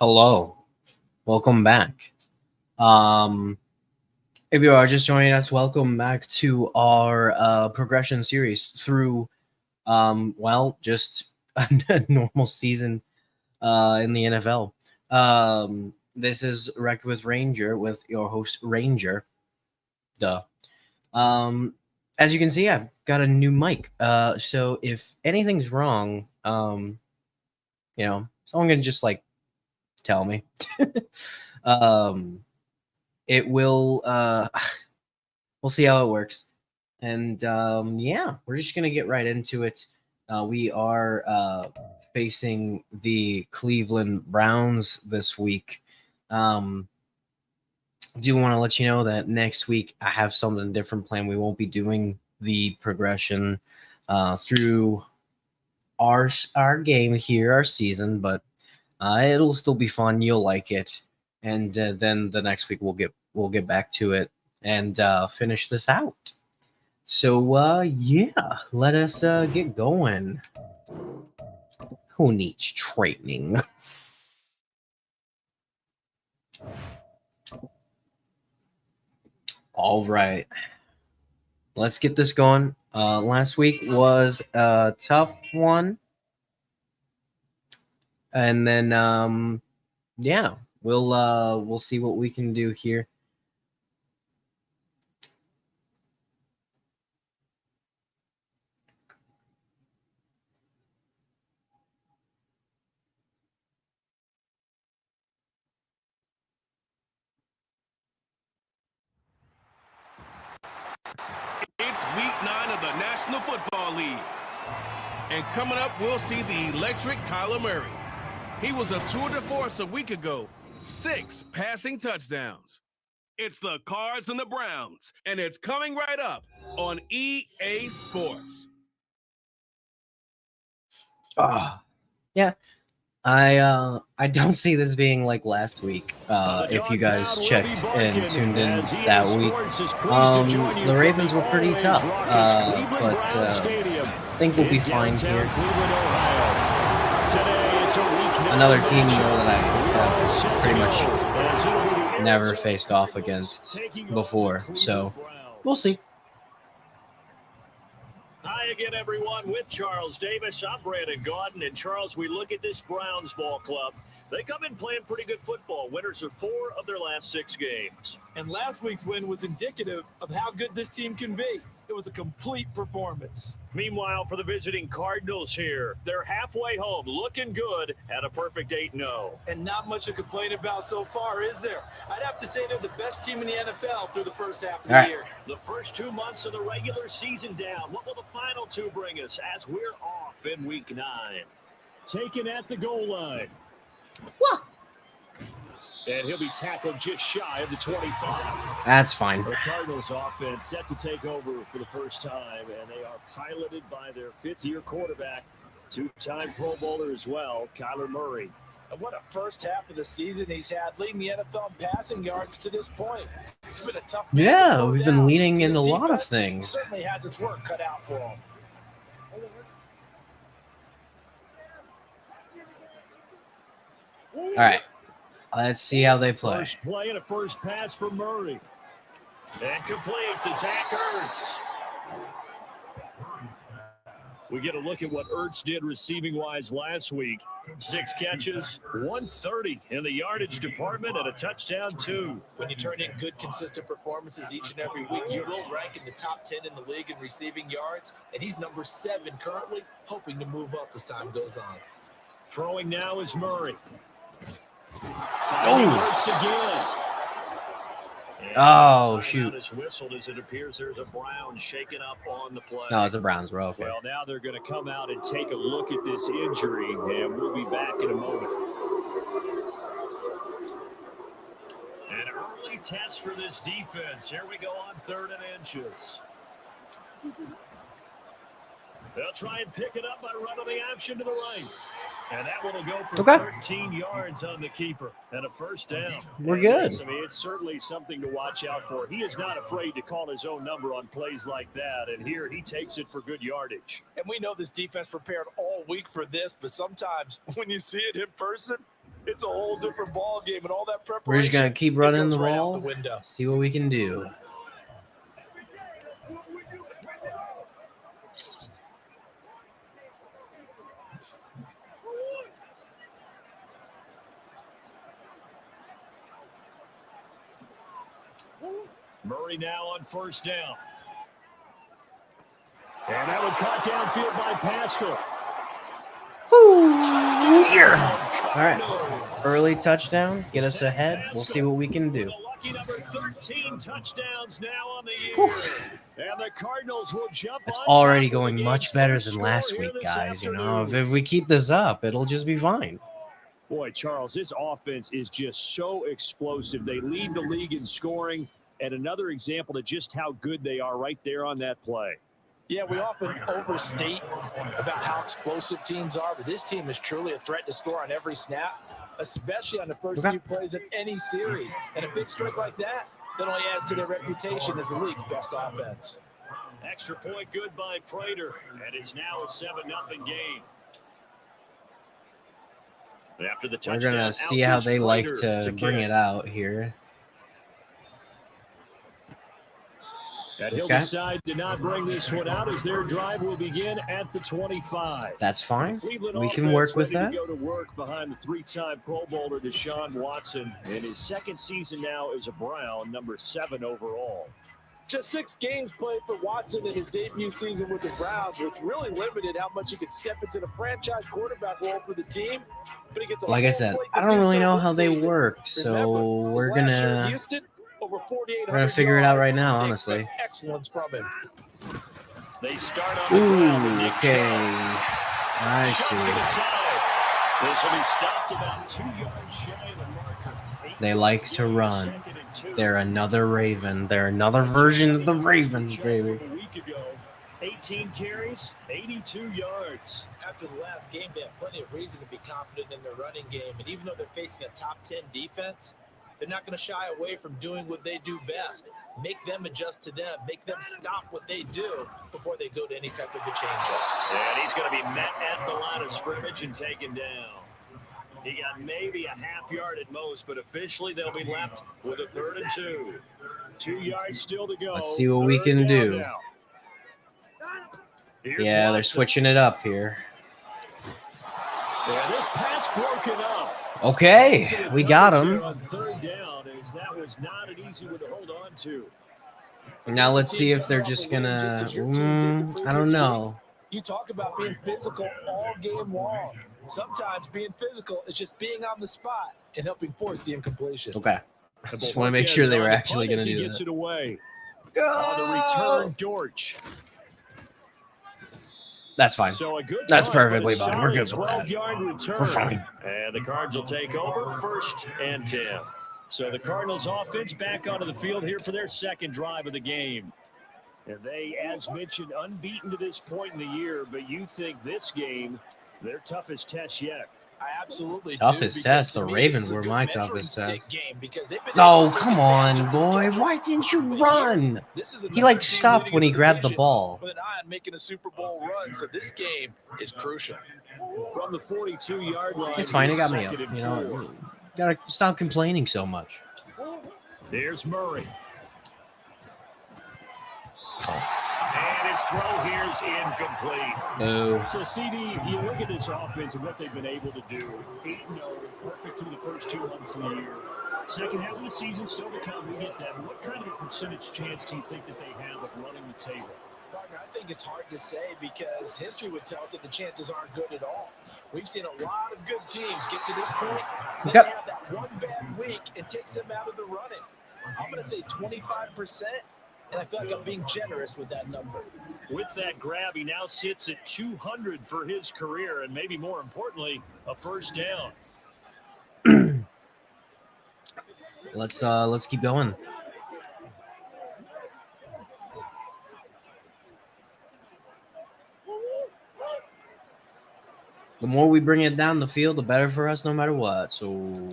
Hello, welcome back. Um, if you are just joining us, welcome back to our progression series through, just a normal season in the NFL. This is Rekt with Ranger with your host Ranger. Duh. Um, as you can see, I've got a new mic. So if anything's wrong, someone can just like tell me. um it will we'll see how it works. And we're just gonna get right into it. We are facing the Cleveland Browns this week. Do want to let you know that next week I have something different planned. We won't be doing the progression through our game here, our season, but it'll still be fun. You'll like it, and then the next week we'll get back to it and finish this out. So let us get going. Who needs training? All right, let's get this going. Last week was a tough one, and then we'll see what we can do here. It's week 9 of the National Football League. And coming up, we'll see the electric Kyler Murray. He was a tour de force a week ago. 6 passing touchdowns. It's the Cards and the Browns, and it's coming right up on EA Sports. Yeah. I don't see this being like last week. If you guys checked and tuned in that week, the Ravens were pretty tough, but I think we'll be fine here. Another team that I pretty much never faced off against before, so we'll see. Hi again, everyone. With Charles Davis, I'm Brandon Gordon. And Charles, we look at this Browns ball club. They come in playing pretty good football. Winners are 4 of their last 6 games. And last week's win was indicative of how good this team can be. It was a complete performance. Meanwhile, for the visiting Cardinals here, they're halfway home, looking good at a perfect 8-0. And not much to complain about so far, is there? I'd have to say they're the best team in the NFL through the first half of the year. The first 2 months of the regular season down. What will the final 2 bring us as we're off in week 9? Taken at the goal line. What? And he'll be tackled just shy of the 25. That's fine. The Cardinals offense set to take over for the first time, and they are piloted by their 5th-year quarterback, 2-time Pro Bowler as well, Kyler Murray. And what a first half of the season he's had, leading the NFL in passing yards to this point. It's been a tough game to slow we've down. been leading in a This lot of defense things. Certainly has its work cut out for him. All right. Let's see how they play. First play and a first pass for Murray. And complete to Zach Ertz. We get a look at what Ertz did receiving-wise last week. 6 catches, 130 in the yardage department, and a touchdown, 2. When you turn in good, consistent performances each and every week, you will rank in the top 10 in the league in receiving yards, and he's number 7 currently, hoping to move up as time goes on. Throwing now is Murray. Ertz again. Oh, shoot. Is whistled as it appears there's a Brown shaken up on the play. No, it's the Browns. We're over. Well, now they're going to come out and take a look at this injury, and we'll be back in a moment. An early test for this defense. Here we go on 3rd and inches. They'll try and pick it up by running the option to the right. And that one will go for 13 yards on the keeper and a first down. We're good. I mean, it's certainly something to watch out for. He is not afraid to call his own number on plays like that, and here he takes it for good yardage. And we know this defense prepared all week for this, but sometimes when you see it in person, It's a whole different ball game, and all that preparation. We're just gonna keep running the ball, the window. see what we can do. Murray now on first down. And that one caught downfield by Pascal. All right, early touchdown, get us ahead. We'll see what we can do. Lucky number 13 touchdowns now on the year. And the Cardinals will jump. It's already going much better than last week, guys. You know, if we keep this up, it'll just be fine. Boy, Charles, this offense is just so explosive. They lead the league in scoring, and another example of just how good they are right there on that play. Yeah, we often overstate about how explosive teams are, but this team is truly a threat to score on every snap, especially on the first few plays of any series. And a big streak like that only adds to their reputation as the league's best offense. Extra point good by Prater, and it's now a 7-0 game. After the touchdown, we're going to see how they like to bring it out here. And he'll decide to not bring this one out as their drive will begin at the 25. That's fine. We can work with that. Go to work behind the 3-time Pro Bowler Deshaun Watson in his second season now as a Brown, number 7 overall. Just 6 games played for Watson in his debut season with the Browns, which really limited how much he could step into the franchise quarterback role for the team. But he gets a like I said, I don't really know how they work, so we're gonna figure it out right now, honestly. Excellence from him. They start on the ground. Okay. I see. This will be stopped about 2 yards shy of the marker. They like to run. They're another Raven. They're another version of the Ravens, baby. 18 carries, 82 yards. After the last game, they have plenty of reason to be confident in their running game. And even though they're facing a top 10 defense, they're not going to shy away from doing what they do best. Make them adjust to them. Make them stop what they do before they go to any type of a change-up. And he's going to be met at the line of scrimmage and taken down. He got maybe a half yard at most, but officially they'll be left with a 3rd and 2. 2 yards still to go. Let's see what we can do. Yeah, they're switching it up here. Yeah, this pass broken up. Okay, we got him. On 3rd down, as that was not an easy one to hold on to. Now let's see if they're just gonna. I don't know. You talk about being physical all game long. Sometimes being physical is just being on the spot and helping force the incompletion. Okay. Just want to make sure they were actually going to do gets that. It away. On the return, Dortch. That's fine. So a good That's run, perfectly fine. We're good with that. 12-yard return. We're fine. And the Cards will take over 1st and 10. So the Cardinals offense back onto the field here for their second drive of the game. And they, as mentioned, unbeaten to this point in the year, but you think this game, their toughest test yet. I absolutely toughest test. The Ravens were my toughest test. No, come on, boy. Why didn't you run? He like stopped when he grabbed the ball. With an eye on making a Super Bowl run, so this game is crucial. From the 42-yard line. It's fine. It got me up. You know, gotta stop complaining so much. There's Murray. And his throw here is incomplete. No. So, CD, you look at this offense and what they've been able to do. 8-0, perfect through the first 2 months of the year. Second half of the season still to come. We get that. What kind of a percentage chance do you think that they have of running the table? Partner, I think it's hard to say because history would tell us that the chances aren't good at all. We've seen a lot of good teams get to this point. Then they have that one bad week. It takes them out of the running. I'm going to say 25%. And I feel like I'm being generous with that number. With that grab, he now sits at 200 for his career, and maybe more importantly, a first down. Let's keep going. The more we bring it down the field, the better for us, no matter what. So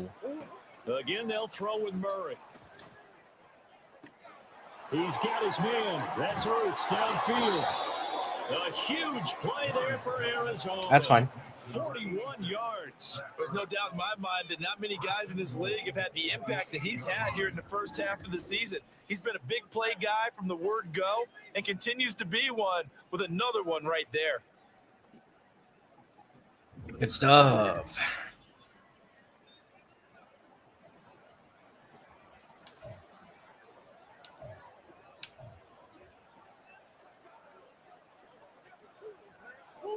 again, they'll throw with Murray. He's got his man. That's Rekt downfield. A huge play there for Arizona. That's fine. 41 yards. There's no doubt in my mind that not many guys in this league have had the impact that he's had here in the first half of the season. He's been a big play guy from the word go and continues to be one with another one right there. Good stuff.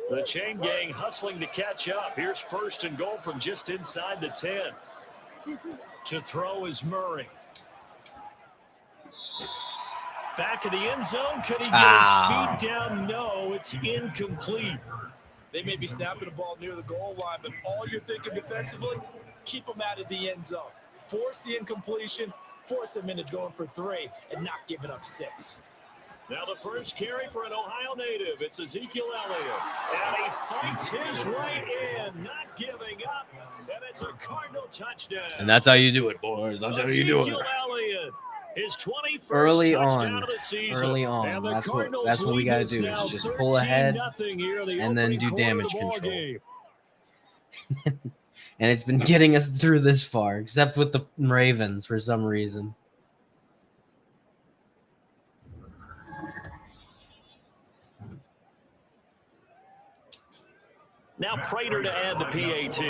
The chain gang hustling to catch up. Here's 1st and goal from just inside the 10. To throw is Murray. Back of the end zone. Could he get his feet down? No, it's incomplete. They may be snapping the ball near the goal line, but all you're thinking defensively, keep them out of the end zone. Force the incompletion, force them into going for 3, and not giving up 6. Now the first carry for an Ohio native. It's Ezekiel Elliott. And he fights his way in, not giving up. And it's a Cardinal touchdown. And that's how you do it, boys. That's how you do it. Ezekiel Elliott, his 21st Early touchdown on. of the season. Early on. And the That's Cardinals what we lead got to us do now is just pull ahead 13-0 here in the and then opening do quarter of damage the ball control. game. And it's been getting us through this far, except with the Ravens for some reason. Now Prater to add the PAT.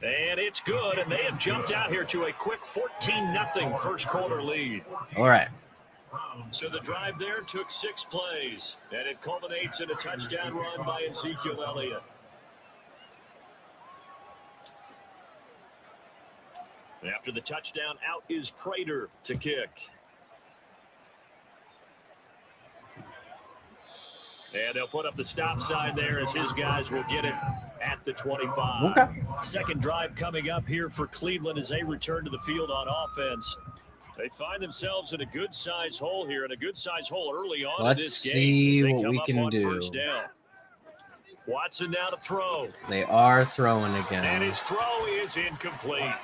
And it's good, and they have jumped out here to a quick 14-0 first quarter lead. All right. So the drive there took 6 plays, and it culminates in a touchdown run by Ezekiel Elliott. After the touchdown, out is Prater to kick. And they'll put up the stop sign there as his guys will get it at the 25. Okay. Second drive coming up here for Cleveland as they return to the field on offense. They find themselves in a good-sized hole here, and a good-sized hole early on in this game. See as they what come we up can on do. First down. Watson now to throw. They are throwing And again. his throw is incomplete.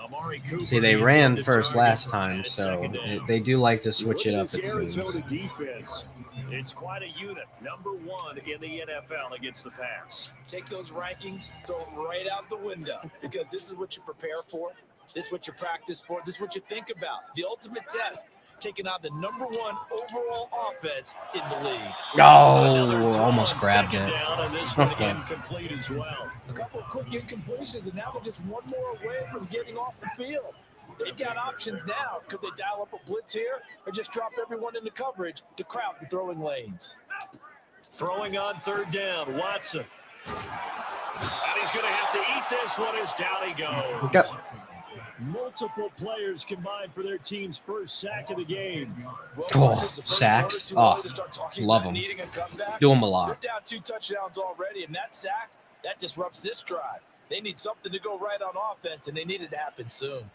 Amari Cooper, See, they the ran intended first target last time, at so second down. they do like to switch it Look at up, it this seems. Arizona defense. It's quite a unit. Number 1 in the NFL against the pass. Take those rankings, throw them right out the window, because this is what you prepare for. This is what you practice for. This is what you think about. The ultimate test, taking on the number 1 overall offense in the league. Oh, almost grabbed Second it. down, and this one Okay. incomplete as well. A couple of quick incompletions, and now they're just one more away from getting off the field. They've got options now. Could they dial up a blitz here or just drop everyone into coverage to crowd the throwing lanes? Throwing on third down, Watson. And he's going to have to eat this one as down he goes. Okay. Multiple players combined for their team's first sack of the game. Oh, sacks. Oh, love them. Do them a lot. They're down 2 touchdowns already, and that sack, that disrupts this drive. They need something to go right on offense, and they need it to happen soon.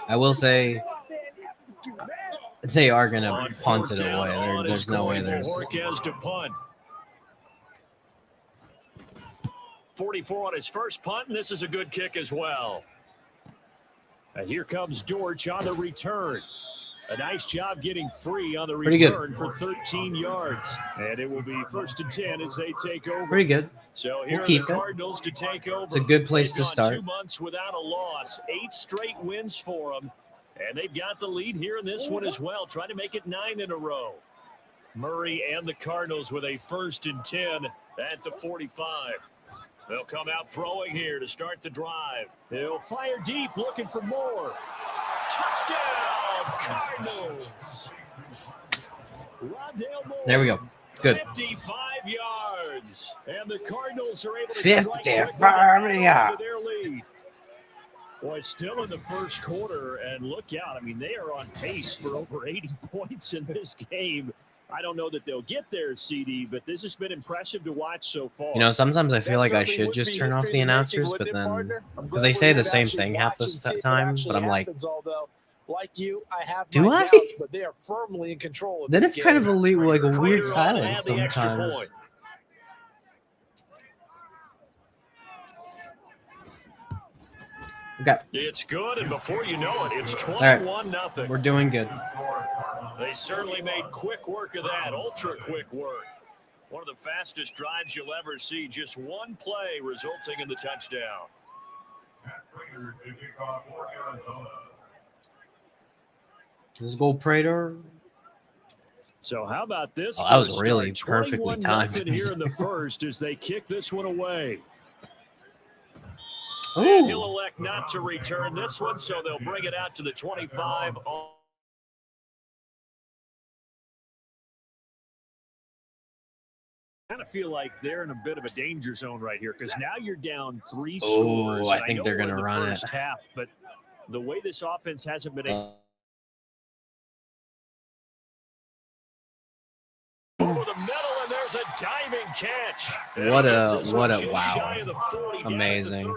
I will say they are going to punt it away. There's no way there's... Jorquez to punt. 44 on his first punt, and this is a good kick as well. And here comes Dortch on the return. A nice job getting free on the return for 13 yards. And it will be 1st and 10 as they take over. Pretty good. So here We'll keep are the it. Cardinals to take over. It's a good place They've to gone start. 2 months without a loss, 8 straight wins for them. And they've got the lead here in this one as well, trying to make it 9 in a row. Murray and the Cardinals with a 1st and 10 at the 45. They'll come out throwing here to start the drive. They'll fire deep, looking for more. Touchdown, Cardinals. Rondale Moore. There we go. Good. 55 yards. And the Cardinals are able to 55 yards. their lead. Boy, still in the first quarter, and look out. I mean, they are on pace for over 80 points in this game. I don't know that they'll get there, CD, but this has been impressive to watch so far. You know, sometimes I feel like I should just turn off the announcers, but then because they say the same thing half the time, but I'm like, like you, I have do my I? doubts, but they are firmly in control of Then this it's kind game. of like a weird Prater on to silence add the extra sometimes. point. Okay. It's good, and before you know it, it's right. 21-0. We're doing good. They certainly made quick work of that, ultra quick work. One of the fastest drives you'll ever see, just one play resulting in the touchdown. Let's go, Prater. So how about this? Oh, that was really perfectly timed. Here in the first as they kick this one away. Ooh. And he'll elect not to return this one, so they'll bring it out to the 25. I kind of feel like they're in a bit of a danger zone right here because now you're down 3 scores. Oh, I think they're going to run it. Half, but the way this offense hasn't been able over the middle, and there's a diving catch. What a wow. Amazing.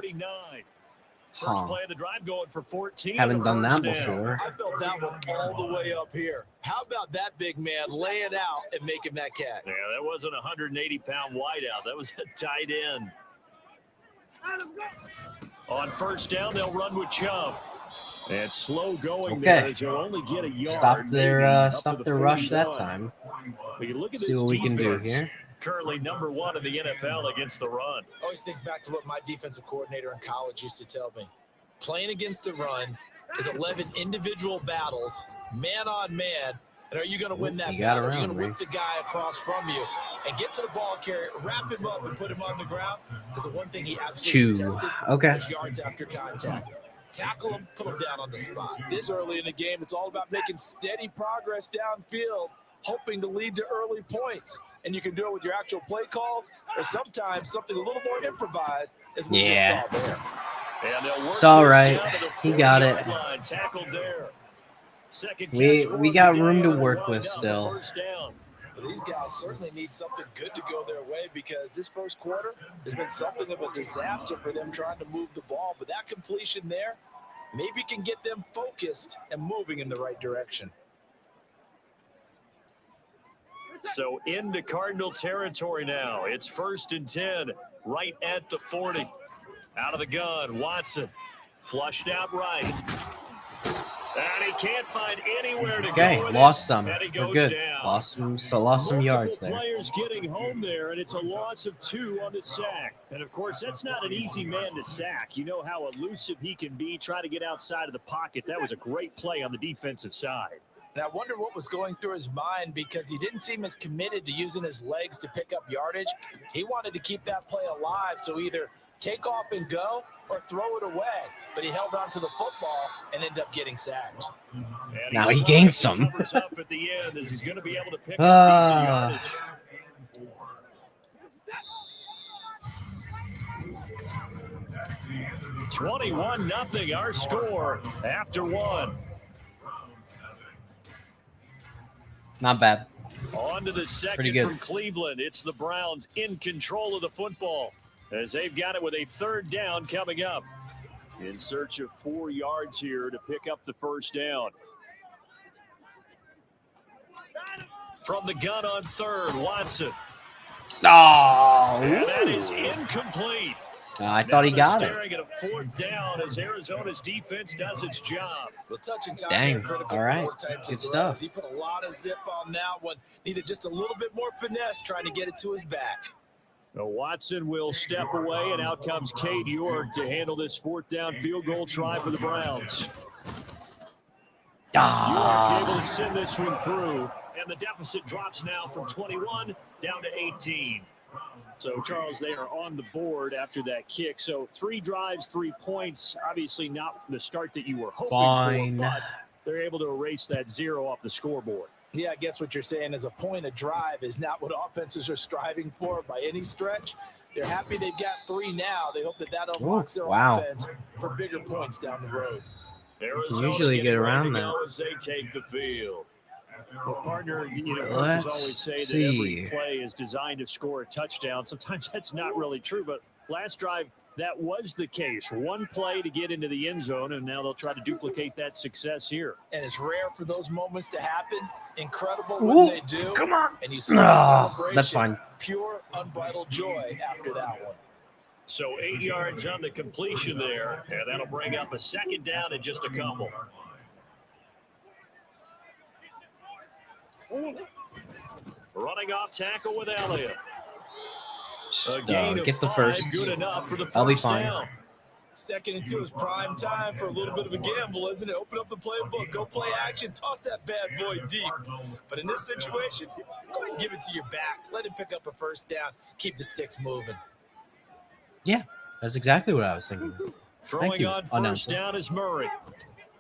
First play of the drive going for 14. Haven't done that before. I felt that one all the way up here. How about that big man laying out and making that catch? Yeah, that wasn't a 180-pound wideout. That was a tight end. On first down, they'll run with Chubb. And slow going there as you'll only get a yard. Stop their rush that time. But you look at See what we can do here. Currently number 1 in the NFL against the run. I always think back to what my defensive coordinator in college used to tell me. Playing against the run is 11 individual battles, man on man. And are you going to win that battle? Are you going to whip the guy across from you and get to the ball carrier, wrap him up, and put him on the ground? Because the one thing he absolutely tested was yards after contact. Tackle him, put him down on the spot. This early in the game, it's all about making steady progress downfield, hoping to lead to early points. And you can do it with your actual play calls, or sometimes something a little more improvised, as we just saw there. It's all right. He got it. We got room to work with still. These guys certainly need something good to go their way because this first quarter has been something of a disaster for them trying to move the ball. But that completion there maybe can get them focused and moving in the right direction. So into Cardinal territory now. It's 1st and 10, right at the 40. Out of the gun, Watson. Flushed out right. And he can't find anywhere to go. Lost some. We're good. Lost some yards there. Players getting home there, and it's a loss of 2 on the sack. And, of course, that's not an easy man to sack. You know how elusive he can be, try to get outside of the pocket. That was a great play on the defensive side. And I wonder what was going through his mind because he didn't seem as committed to using his legs to pick up yardage. He wanted to keep that play alive, so either take off and go or throw it away. But he held on to the football and ended up getting sacked. Now he gained some. Up at the end as he's going to be able to pick up decent yardage. 21-0 our score after 1. Not bad. On to the second from Cleveland. It's the Browns in control of the football as they've got it with a 3rd down coming up. In search of 4 yards here to pick up the first down. From the gun on 3rd, Watson. Oh, and that is incomplete. I thought he got it. Staring at a 4th down as Arizona's defense does its job. Dang. All right. Good stuff. He put a lot of zip on that one. Needed just a little bit more finesse trying to get it to his back. Watson will step away, and out comes Cade York to handle this 4th down field goal try for the Browns. York able to send this one through, and the deficit drops now from 21 down to 18. So, Charles, they are on the board after that kick. So 3 drives, 3 points. Obviously not the start that you were hoping for, but they're able to erase that 0 off the scoreboard. Yeah, I guess what you're saying is a point of drive is not what offenses are striving for by any stretch. They're happy they've got 3 now. They hope that unlocks their offense for bigger points down the road. Arizona can usually get around that. As they take the field. Well, partner, coaches always say that every play is designed to score a touchdown. Sometimes that's not really true, but last drive, that was the case. 1 play to get into the end zone, and now they'll try to duplicate that success here. And it's rare for those moments to happen. Incredible when they do. Come on. And you see the celebration. That's fine. Pure, unbridled joy after that one. So 8 yards on the completion there, and that'll bring up a second down in just a couple. Running off tackle with Elliott. Get the first. Good enough for the I'll be first fine. down. 2nd and 2 is prime time for a little bit of a gamble, isn't it? Open up the playbook, go play action, toss that bad boy deep. But in this situation, go ahead and give it to your back. Let him pick up a first down. Keep the sticks moving. Yeah, that's exactly what I was thinking. Throwing you, on first announcer. down is Murray.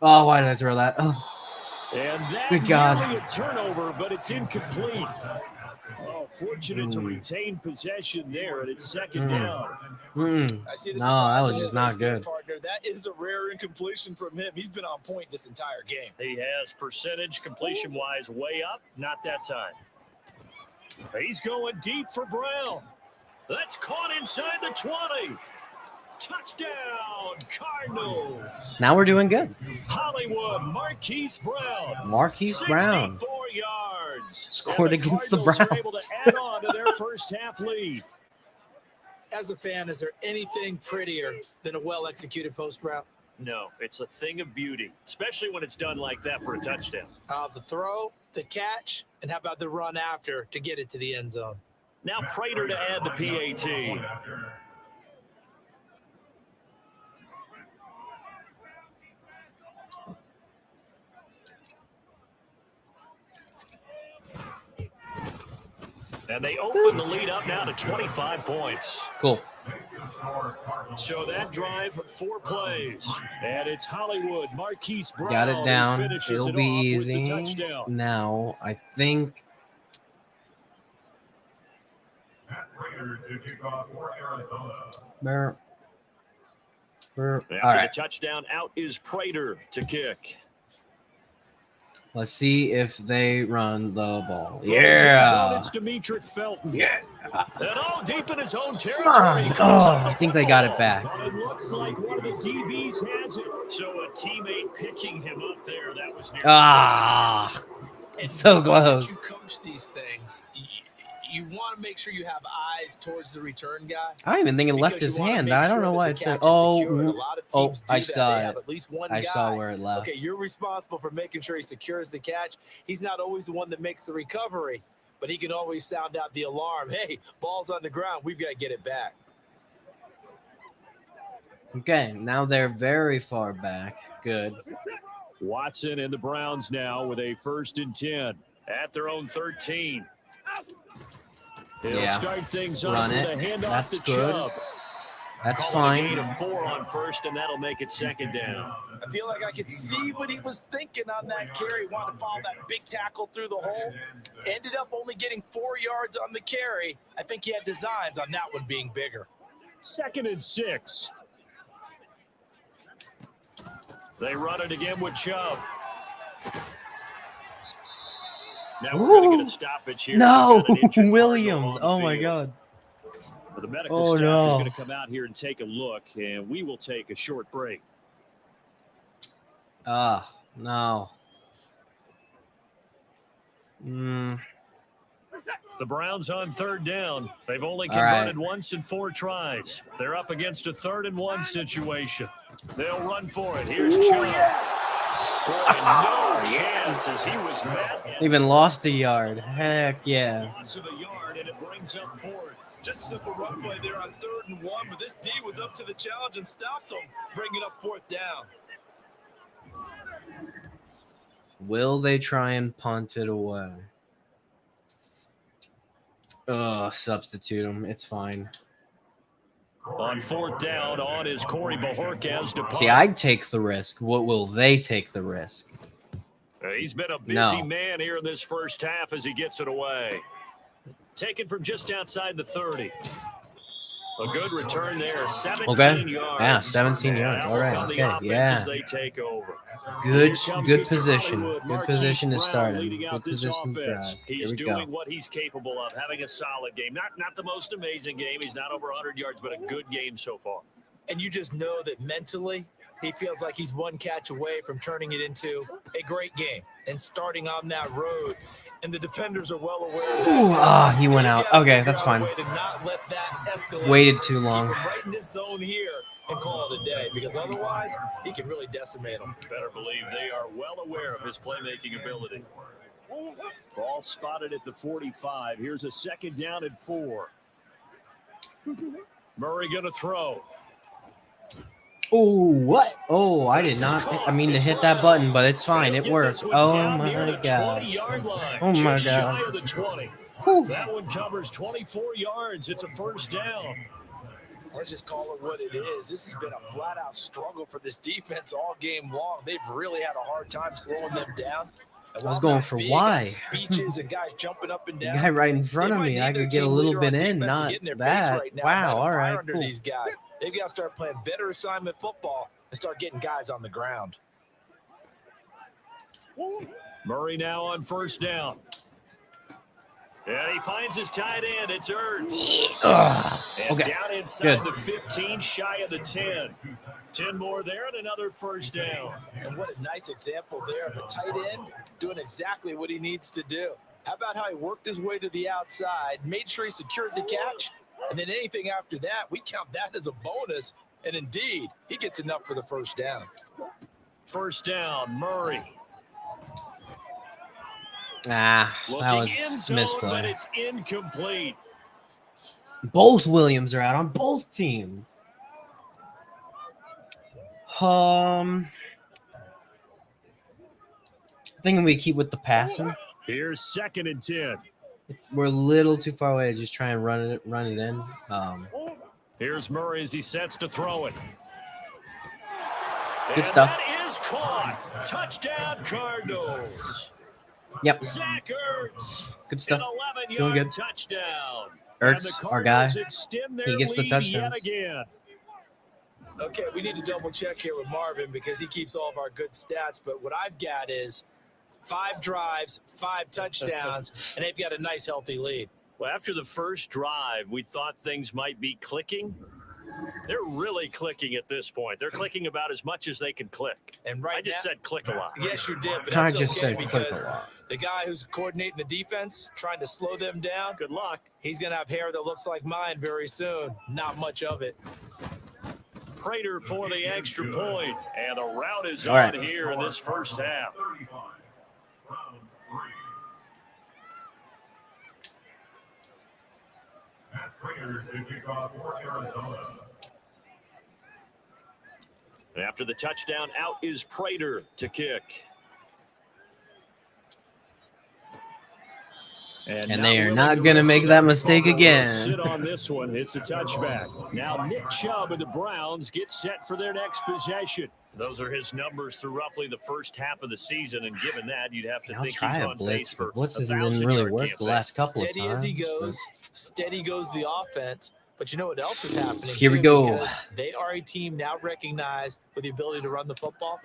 Oh, why did I throw that? Oh, And that good God. nearly a turnover, but it's incomplete. Oh, fortunate to retain possession there, and it's second down. I see the No, that surprise was on just his not face there, good. partner. That is a rare incompletion from him. He's been on point this entire game. He has percentage completion-wise way up, not that time. He's going deep for Brown. That's caught inside the 20. Touchdown, Cardinals. Now we're doing good. Hollywood, Marquise Brown. Marquise Brown 64 yards. scored And against the Cardinals Browns. are able to add on to their first half lead. As a fan, is there anything prettier than a well-executed post route? No, it's a thing of beauty, especially when it's done like that for a touchdown. The throw, the catch, and how about the run after to get it to the end zone? Now Prater to add the PAT. And they open the lead up now to 25 points. Cool. So that drive, 4 plays. And it's Hollywood, Marquise Brown. Got it down. Finishes It'll it be off with easy. the touchdown. Now, I think. All After right. the touchdown, out is Prater to kick. Let's see if they run the ball. From his Yeah. zone, it's Demetric Felton. Yeah. And all deep in his own Come territory. on. He comes Oh, up the I think they got it football. back. But it looks like one of the DBs has it. So a teammate picking him up there. That was near. Ah. And So when close. you coach these things, you want to make sure you have eyes towards the return guy. I don't even think it left because his you wanna hand. make I don't sure know that why the it said. catch is secured. A Oh, lot of oh, teams do I that. saw They it. have at least one I guy. saw where it left. Okay, you're responsible for making sure he secures the catch. He's not always the one that makes the recovery, but he can always sound out the alarm. Hey, ball's on the ground. We've got to get it back. Okay, now they're very far back. Good. Watson and the Browns now with a 1st and 10 at their own 13. They'll Yeah. start things Run off with it. a handoff That's to good. Chubb. That's Calling a gain fine. of 4 on first, and that'll make it second down. I feel like I could see what he was thinking on that carry. Wanted to follow that big tackle through the hole. Ended up only getting 4 yards on the carry. I think he had designs on that one being bigger. 2nd and 6. They run it again with Chubb. Now we're going to get a stoppage here. No, We've got an injured Cardinal Williams. on the Oh my field. God. But the medical Oh, staff no. is going to come out here and take a look, and we will take a short break. No. The Browns on 3rd down. They've only All right. converted once in 4 tries. They're up against a 3rd and 1 situation. They'll run for it. Here's Chubb. Boy, no chance as he was met. Even lost a yard. Heck yeah. Loss of a yard, and it brings up 4th. Just a simple run play there on 3rd and 1, but this D was up to the challenge and stopped him, bringing up 4th down. Will they try and punt it away? Substitute him. It's fine. On 4th down, on is Corey Bajorquez to punt. See, I'd take the risk. What will they take the risk? He's been a busy No. man here in this first half as he gets it away. Taken from just outside the 30. A good return there, 17 Okay. yards. Yeah, 17 And yards. now All right. on the Okay. offense Yeah. as they take over. Good Here comes good Mr. position. Hollywood, Good Marquise position to Brown start in. leading out Good this position to offense. drive. He's Here we doing go. what he's capable of, having a solid game. Not the most amazing game. He's not over 100 yards, but a good game so far. And you just know that mentally, he feels like he's one catch away from turning it into a great game and starting on that road. And the defenders are well aware of that. Ooh, he went out. Okay, that's fine. Way to not let that escalate. Waited too long. Keep him right in this zone here and call it a day, because otherwise he can really decimate them. Better believe they are well aware of his playmaking ability. Ball spotted at the 45. Here's a second down and 4. Murray going to throw. Oh, what? Oh, I did not. I mean to hit that button, but it's fine. It worked. Oh my god. Oh my god. That one covers 24 yards. It's a first down. Let's just call it what it is. This has been a flat-out struggle for this defense all game long. They've really had a hard time slowing them down. I was going for why. Speeches and guys jumping up and down. The guy right in front of me. I could get a little bit in, not that. Wow, all right. Cool. These guys. They've got to start playing better assignment football and start getting guys on the ground. Murray now on first down. And he finds his tight end. It's Ertz. And Okay. down inside Good. the 15, shy of the 10. 10 more there and another first down. And what a nice example there of a tight end doing exactly what he needs to do. How about how he worked his way to the outside, made sure he secured the catch, and then anything after that, we count that as a bonus. And indeed, he gets enough for the first down. First down, Murray. That Looking was in zone, but misplay. it's incomplete. Both Williams are out on both teams. Thinking we keep with the passing. Here's second and 10. We're a little too far away to just try and run it in. Here's Murray as he sets to throw it. Good And stuff. That is caught. Touchdown, Cardinals. Yep. Zach Ertz. Good stuff. An 11-yard Doing good. touchdown. Ertz, And the our guy. Cardinals extend their He gets the lead touchdowns. Yet again. Okay, we need to double check here with Marvin because he keeps all of our good stats. But what I've got is 5 drives, 5 touchdowns, and they've got a nice, healthy lead. Well, after the first drive, we thought things might be clicking. They're really clicking at this point. They're clicking about as much as they can click. And right I just now, said click a lot. yes, you did, but I that's just okay said click because a lot. the guy who's coordinating the defense, trying to slow them down, Good luck. he's going to have hair that looks like mine very soon. Not much of it. Prater for the extra point. And the route is All on right. here in this first half. After the touchdown, out is Prater to kick. And they are not going to make that mistake again. Sit on this one. It's a touchback. Now Nick Chubb and the Browns get set for their next possession. Those are his numbers through roughly the first half of the season, and given that, you'd have to I'll think try he's a on blitz, pace for but blitzes didn't 1,000 really yard work the campaign. last couple of Steady times. as he goes, steady goes the offense. But you know what else is happening? Here we too, go. Because they are a team now recognized with the ability to run the football.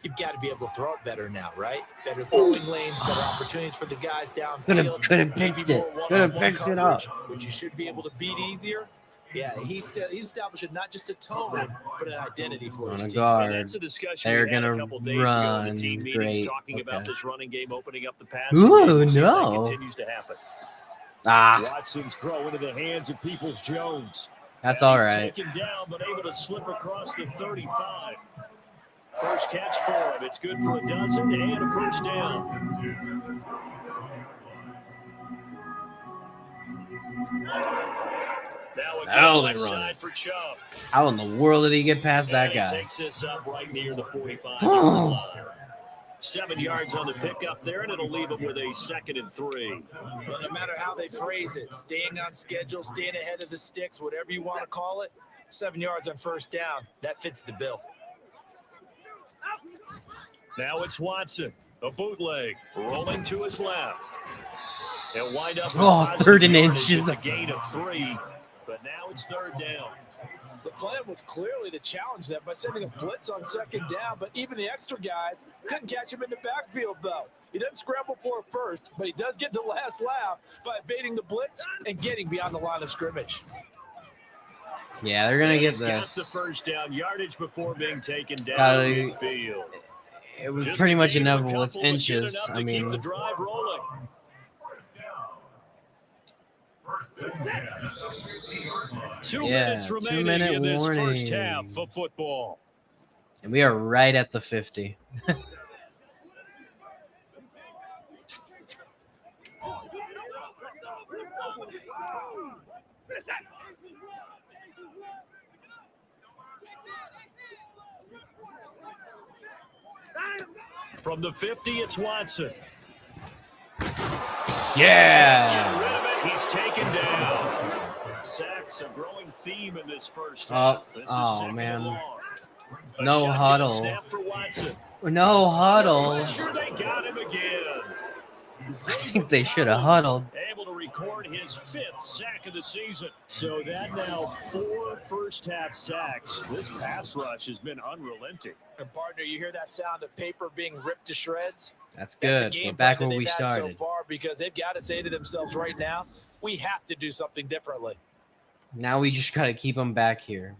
You've got to be able to throw it better now, right? Better throwing lanes, better opportunities for the guys downfield. Could have picked it. Could have picked it up. Which you should be able to beat easier. Yeah, he's establishing not just a tone, but an identity for his On a team. guard. And that's a discussion They're we had gonna a couple days ago in run the team meetings great. talking about Okay. this running game opening up the pass. Ooh, We'll see if that no. continues to happen. Watson's throw into the hands of Peoples-Jones. That's And all he's right. taken down, but able to slip across the 35. First catch for him. It's good for a dozen and a first down. Now again, left side for Chubb. How in the world did he get past that And guy? He takes this up right near the 45. Oh. 7 yards on the pickup there, and it'll leave him with a 2nd and 3. Well, no matter how they phrase it, staying on schedule, staying ahead of the sticks, whatever you want to call it, 7 yards on first down, that fits the bill. Now it's Watson, a bootleg, rolling to his left. He'll wind up with Oh, positive 3rd and yardage. inches. It's a gain of 3, but now it's 3rd down. The plan was clearly to challenge them by sending a blitz on 2nd down, but even the extra guys couldn't catch him in the backfield, though. He doesn't scramble for it first, but he does get the last laugh by evading the blitz and getting beyond the line of scrimmage. Yeah, they're gonna get He's got the this. first down yardage before being taken down Gotta- midfield. It was Just pretty a much gain of a inevitable. It's couple, but good inches. enough I to keep mean, the drive rolling. Two Yeah, minutes remaining 2-minute in this warning. first half of football. And we are right at the 50. From the 50, it's Watson. Yeah. Get rid of it. He's taken down. Sacks, a growing theme in this first half. This is second man. and long. A No shotgun huddle. Snap for Watson. No huddle. Pressure, they got him again. I think they should have huddled. Able to record his 5th sack of the season. So that now 4 first-half sacks. This pass rush has been unrelenting. And partner, you hear that sound of paper being ripped to shreds? That's That's good. the game We're back plan where that we they've had started. so far, because they've got to say to themselves right now, we have to do something differently. Now we just got to keep them back here.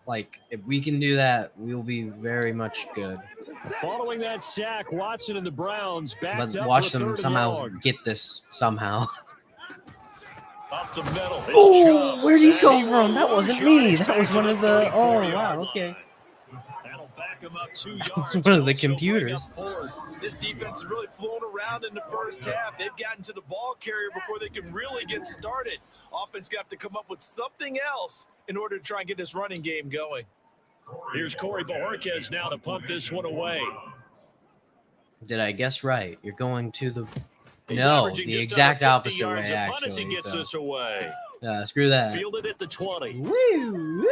Like, if we can do that, we'll be very much good. Following that sack, Watson and the Browns backed But up watch for them 3rd and somehow long. get this somehow. Up the middle. It's Oh, Chubb. where'd he And come will from? That lose wasn't me. yardage That back was to one the of the. Oh, 34-yard wow. line. Okay. That'll back him up 2 yards. One of the Also bring computers. up 4th. This defense is really flown around in the first half. They've gotten to the ball carrier before they can really get started. Offense got to come up with something else in order to try and get this running game going. Here's Corey Bojorquez now to punt this one away. Did I guess right? You're going to the. He's No, averaging the just exact under 50 opposite way, yards a punt as he actually. gets So. this away. Screw that. Fielded at the 20. Woo!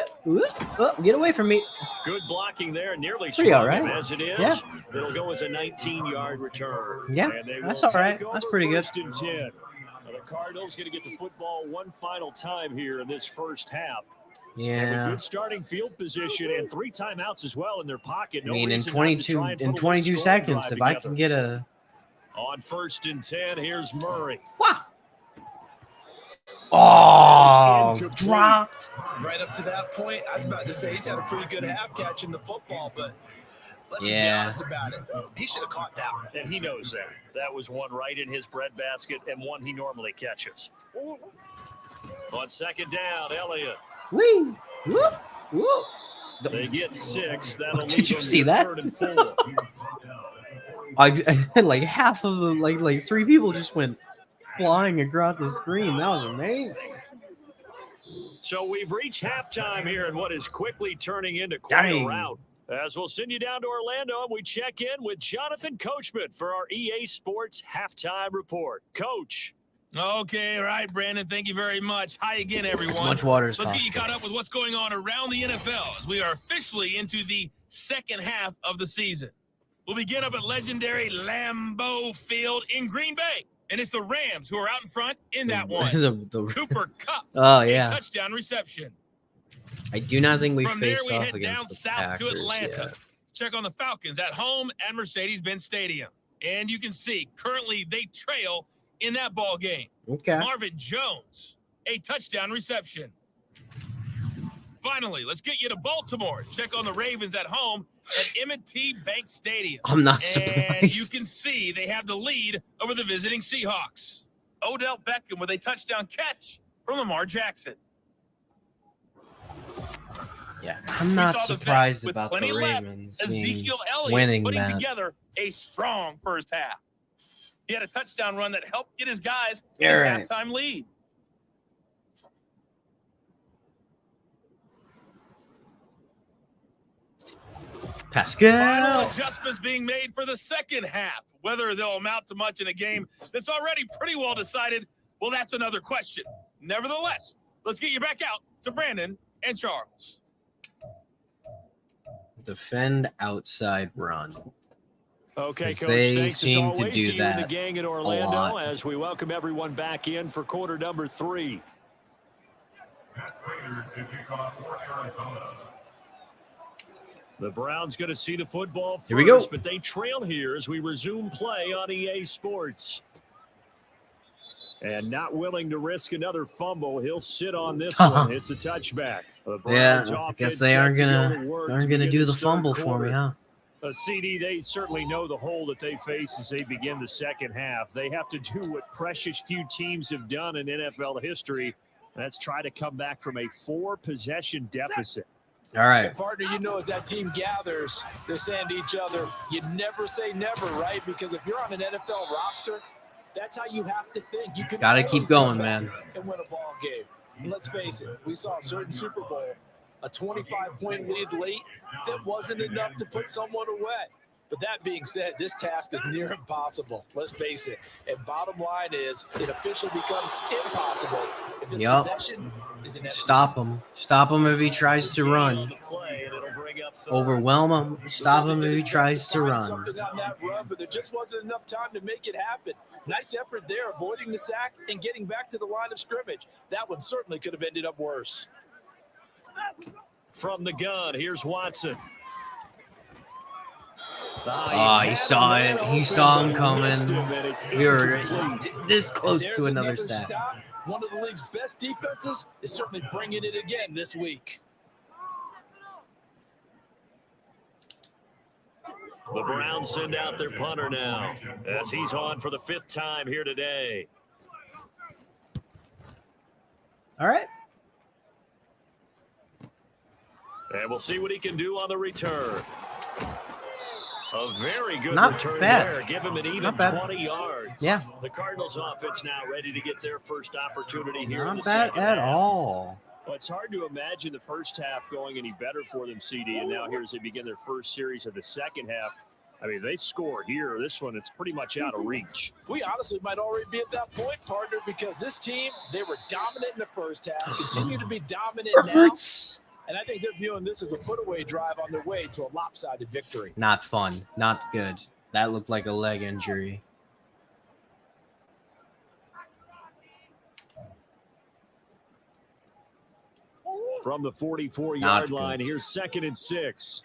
Oh, get away from me. Good blocking there, nearly Pretty all swung him right. as it is. Yeah. It'll go as a 19-yard return. Yeah, And they that's will all right. take That's over pretty good. 1st and 10. Now the Cardinals going to get the football one final time here in this first half. Have a Yeah. good starting field position and 3 timeouts as well in their pocket. I No mean, in reason not to try and put a 22 late scoring seconds, drive if I together. can get a. On 1st and 10, here's Murray. Wow. Oh, dropped. Right up to that point, I was about to say he's had a pretty good half catching the football, but let's just be Yeah. honest about it. He should have caught that one. And he knows that. That was one right in his breadbasket and one he normally catches. On 2nd down, Elliott. Woo! Woo! Woo! They get 6. That'll Did leave you them see with that? 3rd and 4. I like half of them, like 3 people just went flying across the screen. That was amazing. So we've reached halftime here in what is quickly turning into quite a Dang. rout. As we'll send you down to Orlando, and we check in with Jonathan Coachman for our EA Sports Halftime Report. Coach. Okay, all right, Brandon. Thank you very much. Hi again, everyone. As much water as Let's get you possible. caught up with what's going on around the NFL as we are officially into the second half of the season. We'll begin up at legendary Lambeau Field in Green Bay. And it's the Rams who are out in front in that one. Cooper Kupp, Oh a yeah. touchdown reception. I do not think we From there, faced we off head against down the south Packers to Atlanta. yet. Check on the Falcons at home at Mercedes-Benz Stadium. And you can see currently they trail in that ball game. Okay. Marvin Jones, a touchdown reception. Finally, let's get you to Baltimore. Check on the Ravens at home at M&T Bank Stadium. I'm not And you surprised. can see they have the lead over the visiting Seahawks. Odell Beckham with a touchdown catch from Lamar Jackson. Yeah, I'm not We saw the vet surprised with about the plenty left. Ravens Ezekiel Elliott winning putting that. together a strong first half. He had a touchdown run that helped get his guys All his right. halftime lead. Pascal. Final adjustments being made for the second half. Whether they'll amount to much in a game that's already pretty well decided, well, that's another question. Nevertheless, let's get you back out to Brandon and Charles. Defend outside run. Okay, 'Cause Coach. they Thanks seem as to always do to you and the that gang in a Orlando lot. as we welcome everyone back in for quarter number 3. The Browns going to see the football first, Here we go. but they trail here as we resume play on EA Sports. And not willing to risk another fumble, he'll sit on this one. It's a touchback. The Yeah, Browns I guess offense they set aren't to go gonna to work aren't to gonna begin do the this third fumble for quarter. me, huh? CD, they certainly know the hole that they face as they begin the second half. They have to do what precious few teams have done in NFL history. That's try to come back from a 4-possession deficit. All right. And partner, as that team gathers, they're saying to each other, you never say never, right? Because if you're on an NFL roster, that's how you have to think. You can Gotta keep going, man. And win a ball game. And let's face it, we saw a certain Super Bowl, a 25-point lead late that wasn't enough to put someone away. But that being said, this task is near impossible. Let's face it. And bottom line is, it officially becomes impossible if his possession is inevitable. Stop him. Stop him if he tries to run. Overwhelm him. Stop him if he tries to run. Something on that run, but there just wasn't enough time to make it happen. Nice effort there, avoiding the sack and getting back to the line of scrimmage. That one certainly could have ended up worse. From the gun, here's Watson. He saw it. He saw him coming. We were this close to another sack. One of the league's best defenses is certainly bringing it again this week. The Browns send out their punter now as he's on for the 5th time here today. All right. And we'll see what he can do on the return. A very good Not return bad. there. Give him an even 20 yards. Yeah. The Cardinals offense now ready to get their first opportunity here in the Not bad second at half. all. Well, it's hard to imagine the first half going any better for them, CD. And now here as they begin their first series of the second half. I mean, they score here. This one, it's pretty much out of reach. We honestly might already be at that point, partner, because this team, they were dominant in the first half, continue to be dominant now. And I think they're viewing this as a put-away drive on their way to a lopsided victory. Not fun. Not good. That looked like a leg injury. From the 44-yard line, here's 2nd and 6.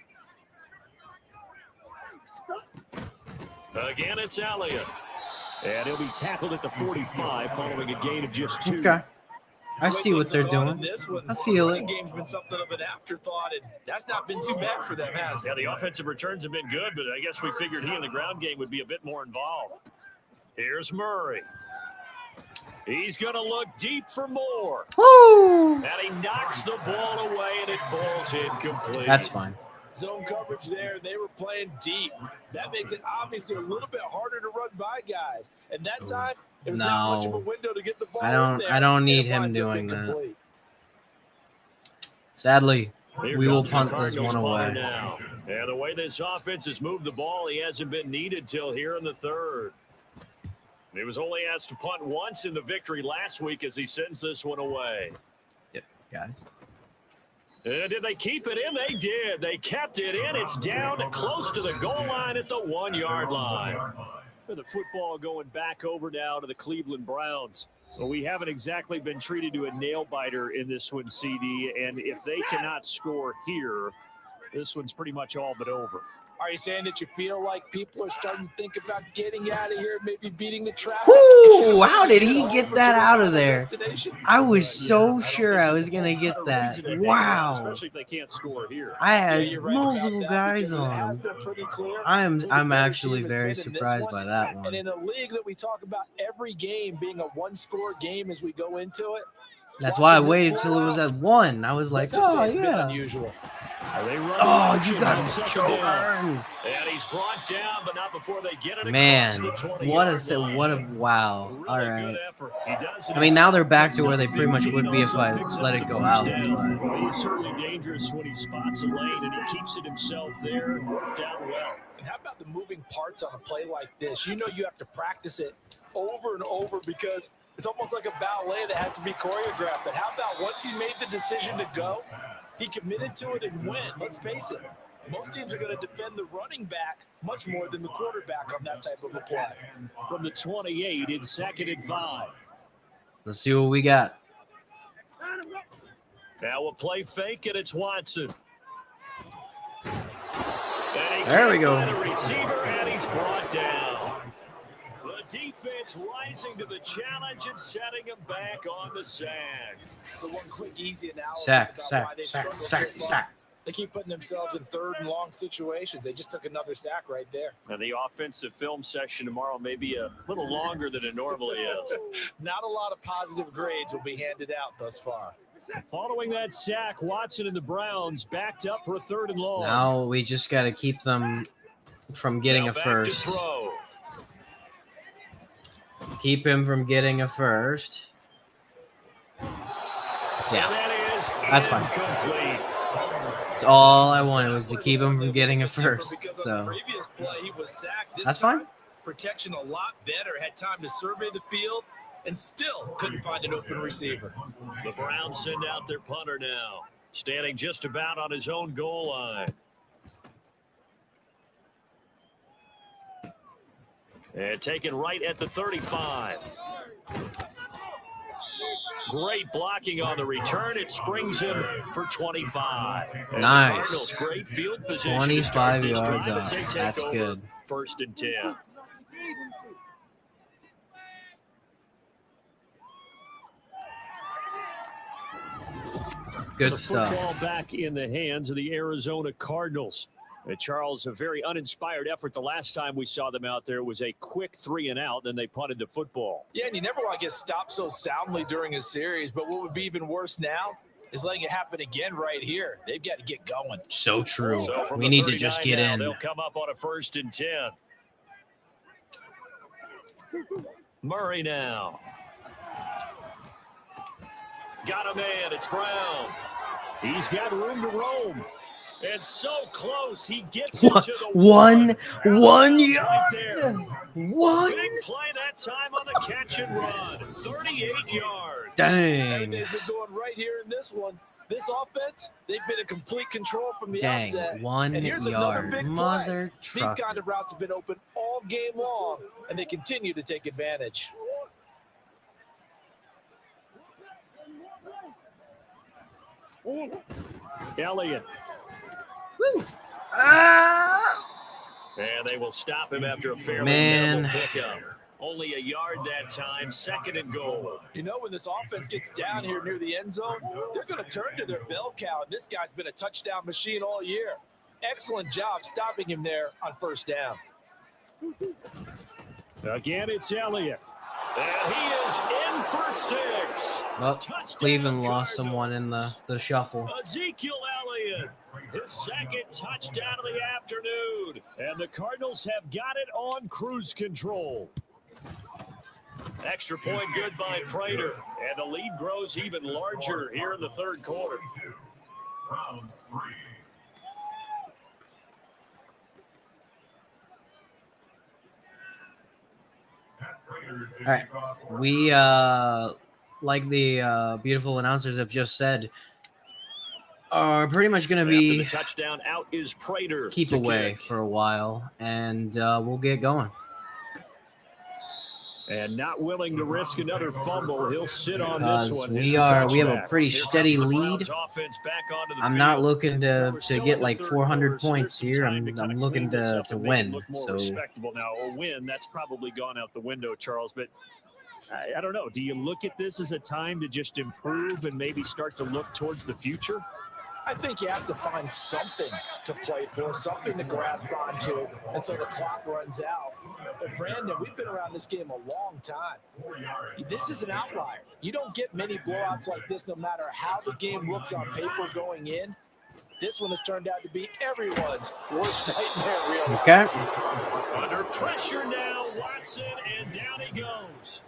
Again, it's Elliott. And he'll be tackled at the 45 following a gain of just 2. Okay. I see what they're doing. I feel it. The game's been something of an afterthought, and that's not been too bad for them, has it? Yeah, the offensive returns have been good, but I guess we figured he in the ground game would be a bit more involved. Here's Murray. He's going to look deep for more. Woo! And he knocks the ball away, and it falls incomplete. That's fine. Zone coverage there. They were playing deep. That makes it obviously a little bit harder to run by guys. And that time, it was not much of a window to get the ball in there. I don't need him doing that. Sadly, we will punt this one away. Now. And the way this offense has moved the ball, he hasn't been needed till here in the 3rd. He was only asked to punt once in the victory last week as he sends this one away. Yep, guys. Did they keep it in? They did. They kept it in. It's down close to the goal line at the 1-yard line. The football going back over now to the Cleveland Browns. Well, we haven't exactly been treated to a nail-biter in this one, CD, and if they cannot score here, this one's pretty much all but over. Are you saying that you feel like people are starting to think about getting out of here, maybe beating the traffic? Ooh, how did he get that out of there? I was so sure I was going to get that. Wow. Especially if they can't score here. I had multiple guys on him. I'm actually very surprised by that one. And in a league that we talk about every game being a one-score game as we go into it. That's why I waited till it was at 1. I was like, oh, yeah. Unusual. Oh, you got the choke. And he's brought down, but not before they get it. Man, what a wow. All right. I mean, now they're back to where they pretty much would be if I let it go out. Well, he's certainly dangerous when he spots a lane, and he keeps it himself there and worked out well. And how about the moving parts on a play like this? You know you have to practice it over and over because it's almost like a ballet that has to be choreographed. But how about once he made the decision to go, he committed to it and went. Let's face it, most teams are going to defend the running back much more than the quarterback on that type of a play. From the 28, it's 2nd and 5. Let's see what we got. Now we'll play fake, and it's Watson. There we go. The receiver, and he's brought down. The defense rising to the challenge and setting him back on the sack. So one quick, easy analysis about why they struggled so far. They keep putting themselves in third and long situations. They just took another sack right there. And the offensive film session tomorrow may be a little longer than it normally is. Not a lot of positive grades will be handed out thus far. Following that sack, Watson and the Browns backed up for a 3rd and long. Now we just got to keep them from getting a first. Keep him from getting a first. Yeah, that's fine. That's all I wanted was to keep him from getting a first. So previous play, he was sacked. This that's time, fine. Protection a lot better. Had time to survey the field and still couldn't find an open receiver. The Browns send out their punter now, standing just about on his own goal line. And taken right at the 35. Great blocking on the return. It springs him for 25. And nice. The Cardinals, great field position. 25 yards off. That's good. 1st and 10. Good the stuff. Football back in the hands of the Arizona Cardinals. And Charles, a very uninspired effort. The last time we saw them out there was a quick 3 and out, then they punted the football. Yeah, and you never want to get stopped so soundly during a series, but what would be even worse now is letting it happen again right here. They've got to get going. So true. So we need to just get now, in. They'll come up on a 1st and 10. Murray now. Got a man. It's Brown. He's got room to roam. It's so close. He gets into the one yard. Right one. Big play that time on the catch and run. 38 yards. Dang. And they've been going right here in this one. This offense, they've been in complete control from the outset. 1 and here's yard. Big Mother play. These kind of routes have been open all game long, and they continue to take advantage. Elliott. Woo. And they will stop him after a fairly Man. minimal pickup. Only a yard that time, 2nd and goal. You know, when this offense gets down here near the end zone, they're going to turn to their bell cow, and this guy's been a touchdown machine all year. Excellent job stopping him there on 1st down. Again, it's Elliott. And he is in for 6. Well, Cleveland lost someone in the shuffle. Ezekiel Elliott, his 2nd touchdown of the afternoon. And the Cardinals have got it on cruise control. Extra point good by Prater. And the lead grows even larger here in the 3rd quarter. All right. We, like the beautiful announcers have just said, are pretty much going to be the touchdown out is Prater. Keep away for a while, and we'll get going. And not willing to risk another fumble, he'll sit on this one. We have a pretty steady lead. I'm not looking to get like 400 points here. I'm looking to win. So respectable now. A win, that's probably gone out the window, Charles. But I don't know. Do you look at this as a time to just improve and maybe start to look towards the future? I think you have to find something to play for, something to grasp onto until the clock runs out. But Brandon, we've been around this game a long time. This is an outlier. You don't get many blowouts like this no matter how the game looks on paper going in. This one has turned out to be everyone's worst nightmare, really. Okay. Under pressure now, Watson, and down he goes.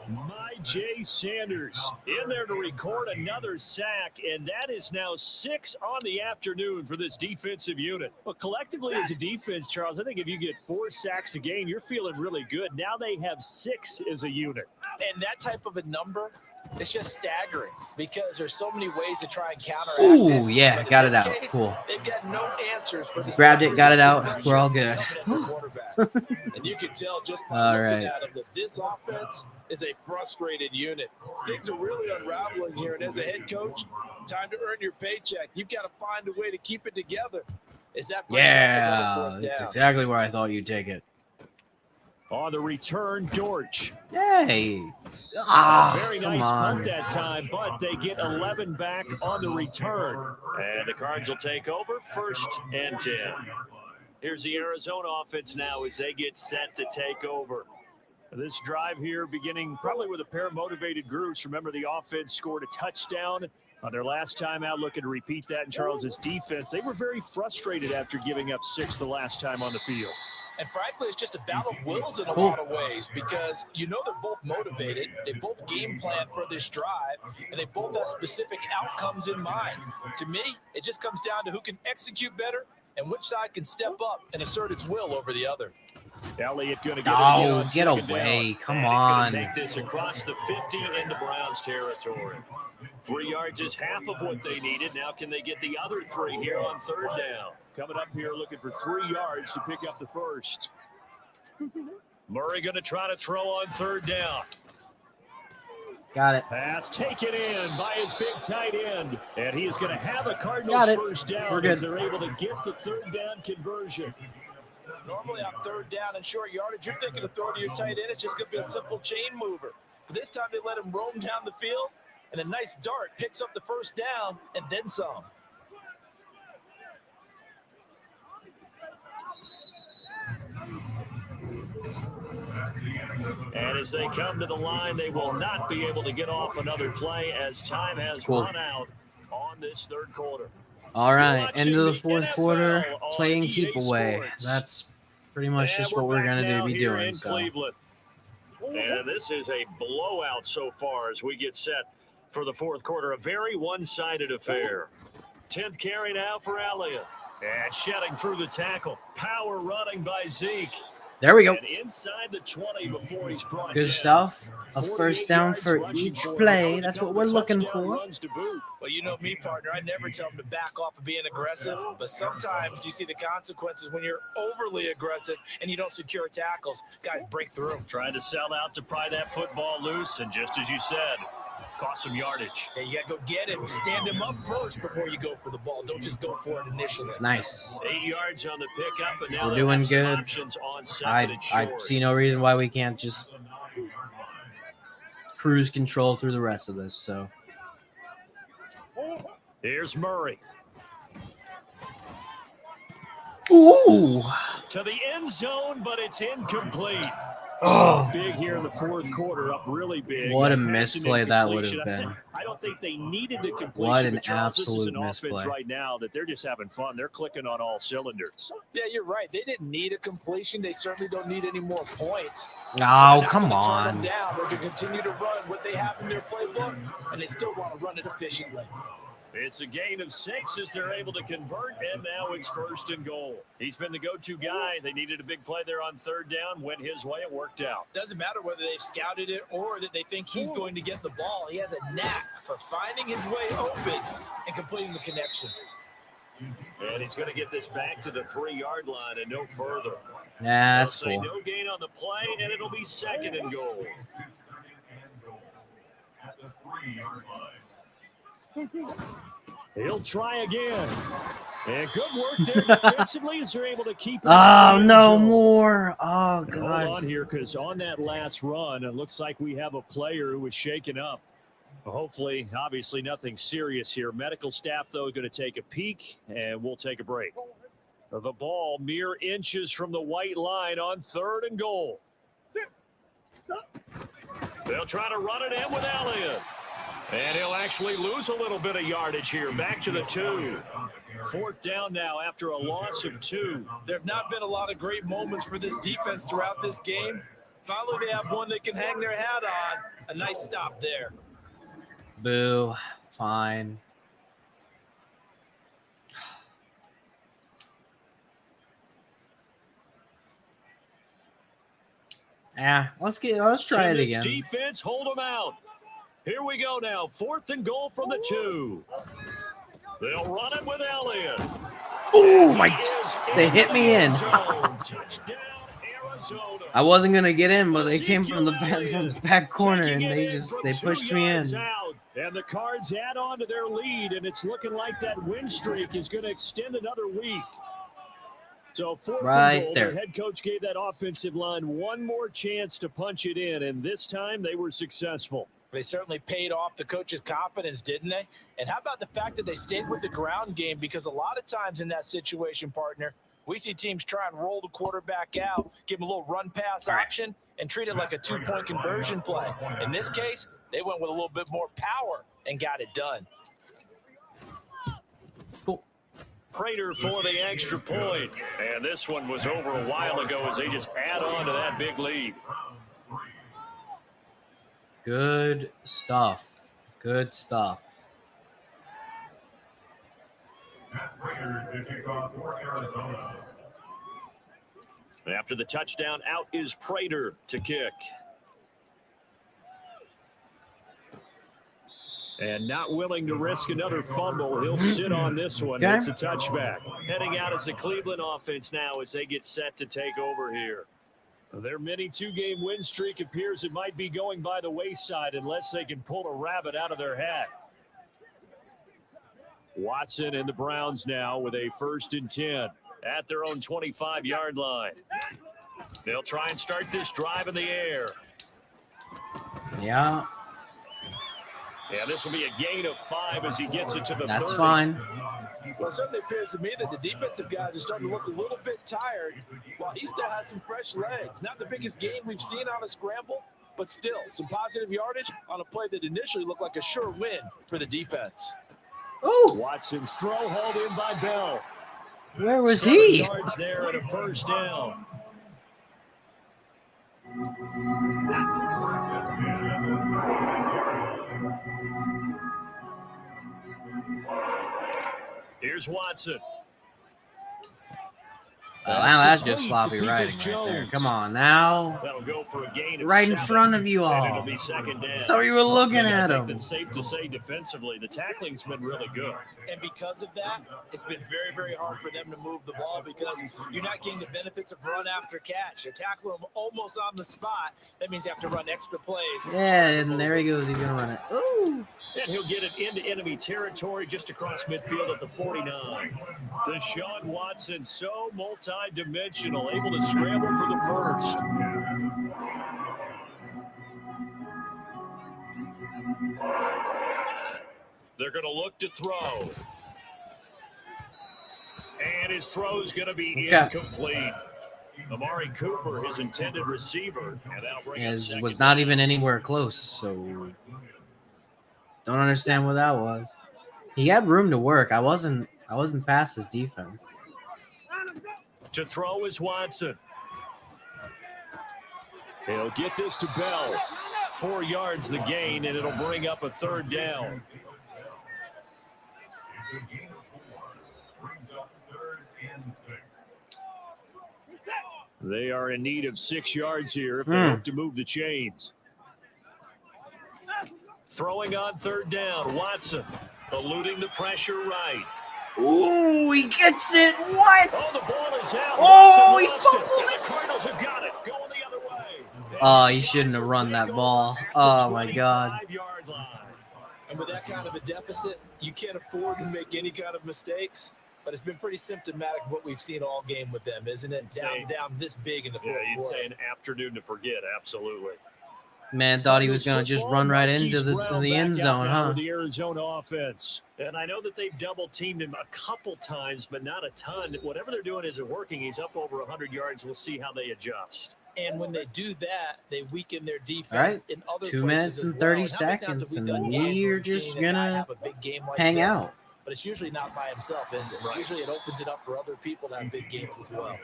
My Jay Sanders in there to record another sack, and that is now 6 on the afternoon for this defensive unit. Well, collectively as a defense, Charles, I think if you get 4 sacks a game, you're feeling really good. Now they have 6 as a unit. And that type of a number, it's just staggering because there's so many ways to try and counteract it. Ooh, yeah, got it out. Case, cool. They've got no answers for this. Grabbed it, got it out. We're all good. And you can tell just by looking at them that this offense is a frustrated unit. Things are really unraveling here, and as a head coach, time to earn your paycheck. You've got to find a way to keep it together. Is that Yeah, that's exactly where I thought you'd take it. On the return, Dortch. Yay! Very come nice on. punt that time, but they get 11 back on the return. And the Cards will take over 1st and 10. Here's the Arizona offense now as they get set to take over. This drive here beginning probably with a pair of motivated groups. Remember, the offense scored a touchdown on their last time out, looking to repeat that in Charles's defense. They were very frustrated after giving up 6 the last time on the field. And frankly, it's just a battle of wills in a lot of ways because you know they're both motivated. They both game plan for this drive, and they both have specific outcomes in mind. To me, it just comes down to who can execute better and which side can step up and assert its will over the other. Elliott going to get it again on get second away. down. Come and on. He's going to take this across the 50 into Browns territory. 3 yards is half of what they needed. Now can they get the other 3 here on 3rd down? Coming up here looking for 3 yards to pick up the first. Murray going to try to throw on 3rd down. Got it. Pass taken in by his big tight end. And he is going to have a Cardinals first down. We're good. As they're able to get the 3rd down conversion. Normally on 3rd down and short yardage, you're thinking of throwing to your tight end. It's just going to be a simple chain mover. But this time they let him roam down the field, and a nice dart picks up the first down and then some. And as they come to the line, they will not be able to get off another play as time has run out on this 3rd quarter. All right, end of the 4th quarter, playing keep away. That's pretty much just what we're going to be doing. So. Cleveland. And this is a blowout so far as we get set for the 4th quarter. A very one-sided affair. 10th carry now for Elliott. And shedding through the tackle. Power running by Zeke. There we go. And inside the 20 before he's brought Good down. stuff. A first down for each play. That's what we're looking for. Well, you know me, partner. I never tell them to back off of being aggressive, but sometimes you see the consequences when you're overly aggressive and you don't secure tackles. Guys break through. Trying to sell out to pry that football loose, and just as you said, cost some yardage. Yeah, you got to go get him. Stand him up first before you go for the ball. Don't just go for it initially. Nice. 8 yards on the pickup, and now we're doing good. Options on I see no reason why we can't just cruise control through the rest of this. So here's Murray. Ooh. To the end zone, but it's incomplete. Oh, big here in the 4th quarter, up really big. What a misplay that would have been. I don't think they needed the completion. What an Charles, this is an absolute offense misplay. right now that they're just having fun. They're clicking on all cylinders. Yeah, you're right. They didn't need a completion. They certainly don't need any more points. Oh, come Turn on. them down. They're going to continue to run what they have in their playbook, and they still want to run it efficiently. It's a gain of 6 as they're able to convert, and now it's 1st and goal. He's been the go-to guy. They needed a big play there on 3rd down. Went his way. It worked out. Doesn't matter whether they've scouted it or that they think he's going to get the ball. He has a knack for finding his way open and completing the connection. And he's going to get this back to the 3-yard line and no further. Yeah, that's They'll say cool. no gain on the play, and it'll be 2nd and goal. He'll try again. And good work there defensively as they're able to keep it. Oh, no more. Oh, Hold God. on here, because on that last run, it looks like we have a player who was shaken up. Hopefully, obviously nothing serious here. Medical staff, though, going to take a peek, and we'll take a break. The ball mere inches from the white line on 3rd and goal. They'll try to run it in with Elliott. And he'll actually lose a little bit of yardage here. Back to the 2. 4th down now after a loss of 2. There have not been a lot of great moments for this defense throughout this game. Finally, they have one they can hang their hat on. A nice stop there. Boo. Fine. Let's try it again. Defense, hold them out. Here we go now. 4th and goal from the 2. They'll run it with Elliott. Oh my! They hit me in. Touchdown, Arizona. I wasn't gonna get in, but they came from the back corner and they pushed me in. And the Cards add on to their lead, and it's looking like that win streak is going to extend another week. So fourth Right and goal, there. their head coach gave that offensive line one more chance to punch it in, and this time they were successful. They certainly paid off the coach's confidence, didn't they? And how about the fact that they stayed with the ground game? Because a lot of times in that situation, partner, we see teams try and roll the quarterback out, give him a little run-pass option, and treat it like a two-point conversion play. In this case, they went with a little bit more power and got it done. Cool. Prater for the extra point. And this one was over a while ago as they just add on to that big lead. Good stuff. Good stuff. After the touchdown, out is Prater to kick. And not willing to risk another fumble, he'll sit on this one. Okay. It's a touchback. Heading out as the Cleveland offense now as they get set to take over here. Their mini two-game win streak appears it might be going by the wayside unless they can pull a rabbit out of their hat. Watson and the Browns now with a 1st and 10 at their own 25-yard line. They'll try and start this drive in the air. Yeah. Yeah, this will be a gain of 5 as he gets it to the 30. That's fine. Well, it certainly appears to me that the defensive guys are starting to look a little bit tired while he still has some fresh legs. Not the biggest gain we've seen on a scramble, but still some positive yardage on a play that initially looked like a sure win for the defense. Ooh, Watson's throw hauled in by Bell. where was 7 he? yards there and a 1st down. Here's Watson. Wow, that's just sloppy writing right there. Come on now. That'll go for a gain of Right in 7, front of you and it'll all. be 2nd down. So you were looking at I him. think that's safe to say defensively, the tackling's been really good. And because of that, it's been very, very hard for them to move the ball because you're not getting the benefits of run after catch. You tackle them almost on the spot. That means you have to run extra plays. Yeah, and there he goes. He's going to run it. Ooh. And he'll get it into enemy territory just across midfield at the 49. Deshaun Watson, so multi-dimensional, able to scramble for the 1st. They're going to look to throw. And his throw's going to be incomplete. Amari Cooper, his intended receiver, and that'll bring It was not even anywhere close, so don't understand what that was. He had room to work. I wasn't past his defense. To throw is Watson. He'll get this to Bell. 4 yards the gain, and it'll bring up a 3rd down. They are in need of 6 yards here if they hope to move the chains. Throwing on 3rd down, Watson eluding the pressure right. Ooh, he gets it. What? Oh, the ball is out. Oh, he Watson fumbled lost it. The Cardinals have got it. Going the other way. Oh, he shouldn't have run that ball. Oh, my God. 25-yard line. And with that kind of a deficit, you can't afford to make any kind of mistakes. But it's been pretty symptomatic of what we've seen all game with them, isn't it? Down this big in the fourth Yeah, you'd quarter. say an afternoon to forget. Absolutely. Man thought he was going to just run right into the end zone, huh? The Arizona offense. And I know that they've double teamed him a couple times, but not a ton. Whatever they're doing isn't working. He's up over 100 yards. We'll see how they adjust. And when they do that, they weaken their defense All right. in other 2 places minutes as and well. 30 And how many times have seconds, we and done games where you're we've just seen a guy gonna have a big game like hang this? out. But it's usually not by himself, is it? Right. Usually it opens it up for other people to have big games as well.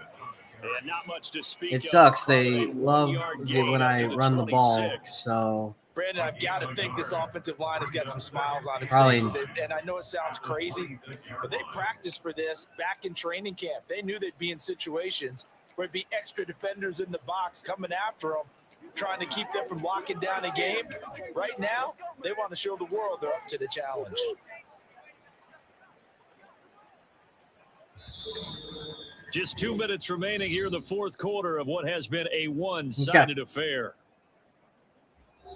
And not much to speak It of. sucks. They A love 1-yard it gain when up I to the run the ball. 26. So Brandon, I've got to think this offensive line has got some smiles on its Probably. faces. And I know it sounds crazy, but they practiced for this back in training camp. They knew they'd be in situations where it'd be extra defenders in the box coming after them, trying to keep them from locking down a game. Right now, they want to show the world they're up to the challenge. Just 2 minutes remaining here in the fourth quarter of what has been a one-sided affair.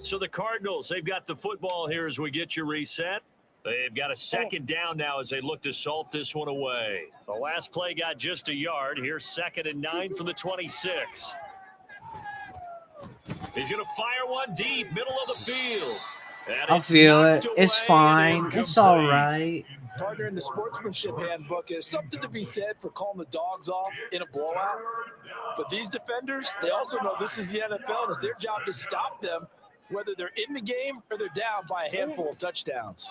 So the Cardinals, they've got the football here as we get you reset. They've got a second down now as they look to salt this one away. The last play got just a yard. Here's 2nd and 9 from the 26. He's going to fire one deep, middle of the field. I'll feel it. It's fine. It's all right. Partner, in the sportsmanship handbook, there's something to be said for calling the dogs off in a blowout. But these defenders, they also know this is the NFL, and it's their job to stop them, whether they're in the game or they're down by a handful of touchdowns.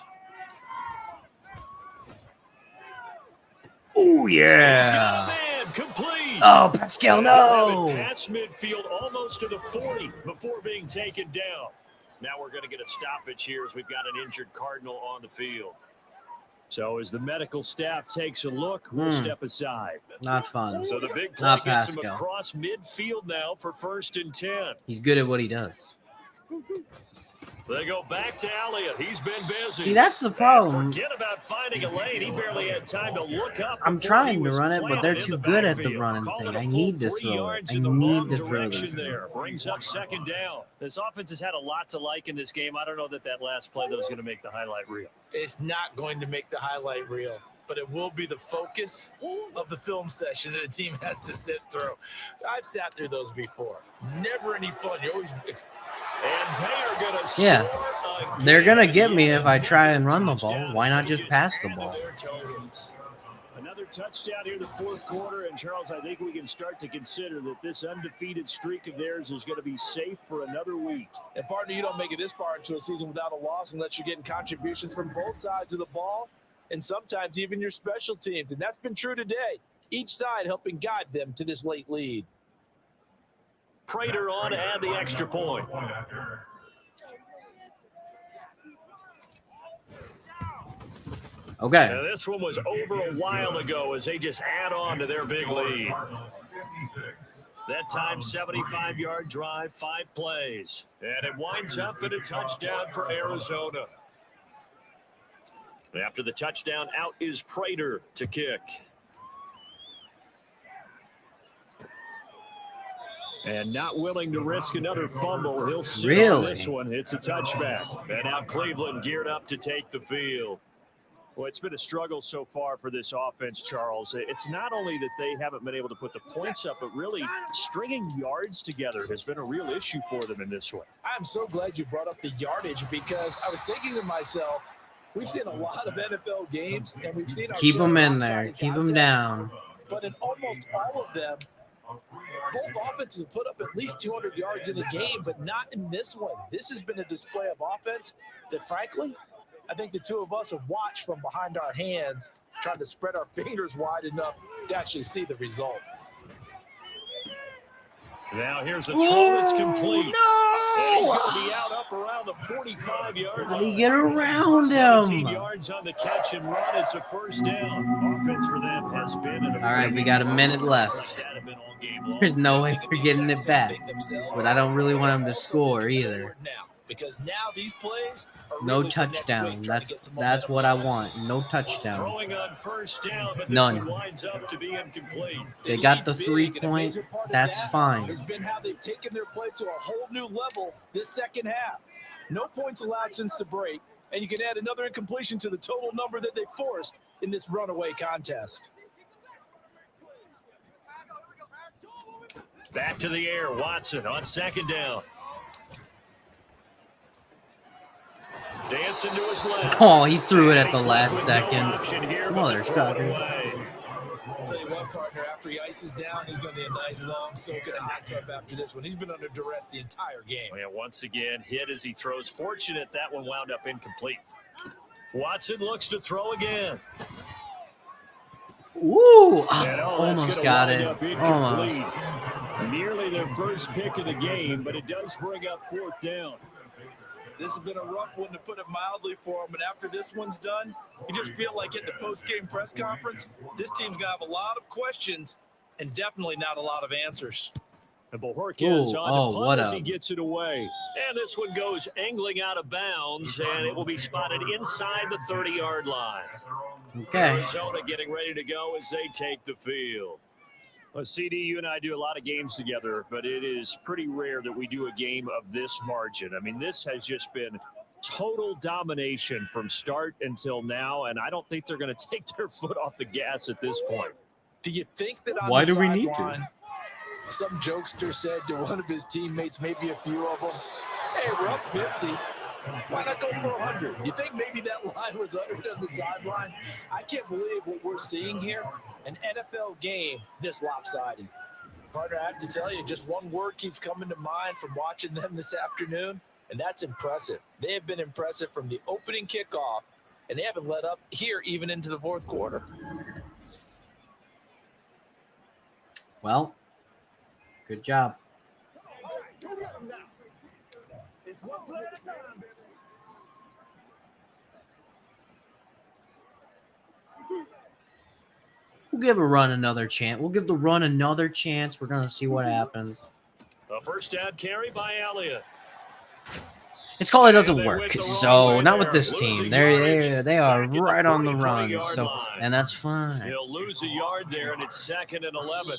Oh, yeah. Man, complete. Oh, Pascal, no. Past midfield almost to the 40 before being taken down. Now we're going to get a stoppage here as we've got an injured Cardinal on the field. So as the medical staff takes a look, we'll step aside. Not fun. So the big play gets him across midfield now for 1st and 10. He's good at what he does. They go back to Elliott. He's been busy. See, that's the problem. Forget about finding a lane. He barely had time to look up. I'm trying to run it, but they're too good at the running thing. I need to throw it. I need to throw this there. Brings up 2nd down. This offense has had a lot to like in this game. I don't know that last play, though, is going to make the highlight reel. It's not going to make the highlight reel, but it will be the focus of the film session that the team has to sit through. I've sat through those before. Never any fun. You always and they are going to score again. They're going to get me if I try and run the ball. Why not just pass the ball? Another touchdown here in the 4th quarter. And, Charles, I think we can start to consider that this undefeated streak of theirs is going to be safe for another week. And, partner, you don't make it this far into a season without a loss unless you're getting contributions from both sides of the ball and sometimes even your special teams. And that's been true today. Each side helping guide them to this late lead. Prater on to add the extra point. Okay. Now this one was over a while ago as they just add on to their big lead. That time, 75-yard drive, 5 plays. And it winds up in a touchdown for Arizona. After the touchdown, out is Prater to kick. And not willing to risk another fumble. He'll sit on this one. It's a touchback. And now Cleveland geared up to take the field. Well, it's been a struggle so far for this offense, Charles. It's not only that they haven't been able to put the points up, but really stringing yards together has been a real issue for them in this one. I'm so glad you brought up the yardage because I was thinking to myself, we've seen a lot of NFL games, and we've seen our keep them in there, keep them down. But in almost all of them, both offenses have put up at least 200 yards in a game, but not in this one. This has been a display of offense that, frankly, I think the two of us have watched from behind our hands, trying to spread our fingers wide enough to actually see the result. Now here's a throw that's complete. No! And he's going to be out up around the 45-yard line. How do you get around 17 him? yards on the catch and run. It's a 1st down. Offense for them has been. All right, we got a minute left. There's no way they're getting it back. But I don't really want them to score either. Because now these plays are no really touchdown. That's what I want. No touchdown. Throwing on 1st down, but this None. one winds up to be incomplete. They got the 3-point. That's fine. It's been how they've taken their play to a whole new level this second half. No points allowed since the break, and you can add another incompletion to the total number that they forced in this runaway contest. Back to the air, Watson on 2nd down. Dancing to his left. Oh, he threw it at the last second. Motherfucker. I'll tell you what, partner, after he ices down, he's going to be a nice long soak in a hot tub after this one. He's been under duress the entire game. Yeah, once again, hit as he throws. Fortunate that one wound up incomplete. Watson looks to throw again. Ooh, almost got it. Almost. Nearly their first pick of the game, but it does bring up 4th down. This has been a rough one, to put it mildly, for him. And after this one's done, you just feel like at the post-game press conference, this team's going to have a lot of questions and definitely not a lot of answers. And Bojorquez on to punt as he gets it away. And this one goes angling out of bounds, and it will be spotted inside the 30-yard line. Okay. Arizona getting ready to go as they take the field. Well, CD, you and I do a lot of games together, but it is pretty rare that we do a game of this margin. I mean, this has just been Total domination from start until now, and I don't think they're going to take their foot off the gas at this point. Do you think that on Why the do we need to? sideline, some jokester said to one of his teammates, maybe a few of them, hey, we're up 50. Why not go for 100? You think maybe that line was uttered on the sideline? I can't believe what we're seeing here. An NFL game this lopsided. Partner, I have to tell you, just one word keeps coming to mind from watching them this afternoon, and that's impressive. They have been impressive from the opening kickoff, and they haven't let up here even into the fourth quarter. Well, good job. We'll give a run another chance. We'll give the run another chance. We're going to see what happens. A first down carry by Elliott. It's called It Doesn't Work. So, not with this team. They are right on the run. So, and that's fine. He'll lose a yard there, and it's 2nd and 11.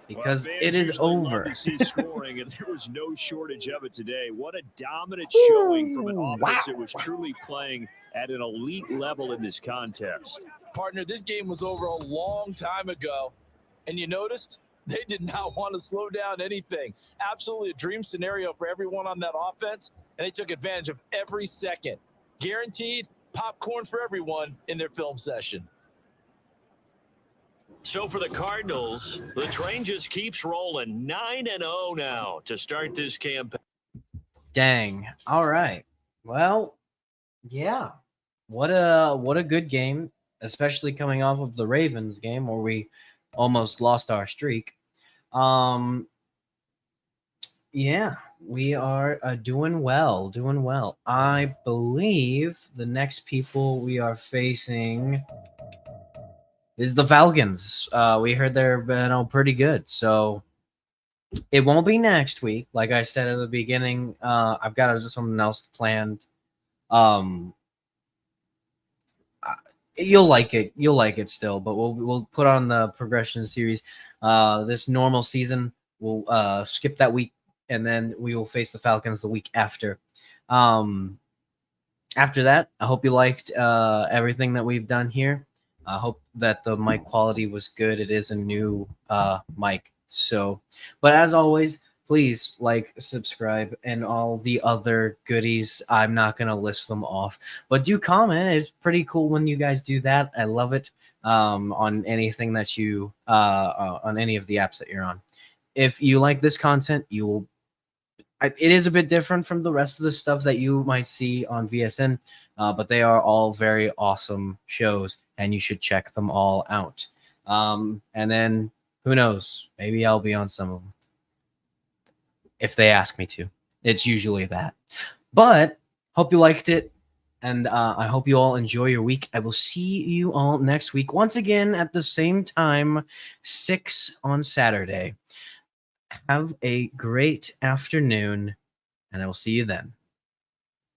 Because it is over. Scoring, and there was no shortage of it today. What a dominant showing from an offense that was truly playing at an elite level in this contest. Partner, this game was over a long time ago, and you noticed they did not want to slow down anything. Absolutely a dream scenario for everyone on that offense, and they took advantage of every second. Guaranteed popcorn for everyone in their film session. So for the Cardinals, the train just keeps rolling. 9-0 now to start this campaign. Dang. All right. Well, yeah. What a good game, especially coming off of the Ravens game where we almost lost our streak. Yeah, we are doing well. I believe the next people we are facing is the Falcons. We heard they're pretty good, so it won't be next week. Like I said at the beginning, I've got something else planned. You'll like it still, but we'll put on the progression series. This normal season, we'll skip that week, and then we will face the Falcons the week after. After that, I hope you liked everything that we've done here. I hope that the mic quality was good. It is a new mic. So, but as always, please like, subscribe, and all the other goodies. I'm not going to list them off, but do comment. It's pretty cool when you guys do that. I love it on anything that you, on any of the apps that you're on. If you like this content, you will. It is a bit different from the rest of the stuff that you might see on VSN, but they are all very awesome shows, and you should check them all out. And then, who knows? Maybe I'll be on some of them if they ask me to. It's usually that. But hope you liked it, and I hope you all enjoy your week. I will see you all next week, once again at the same time, 6 on Saturday. Have a great afternoon, and I will see you then.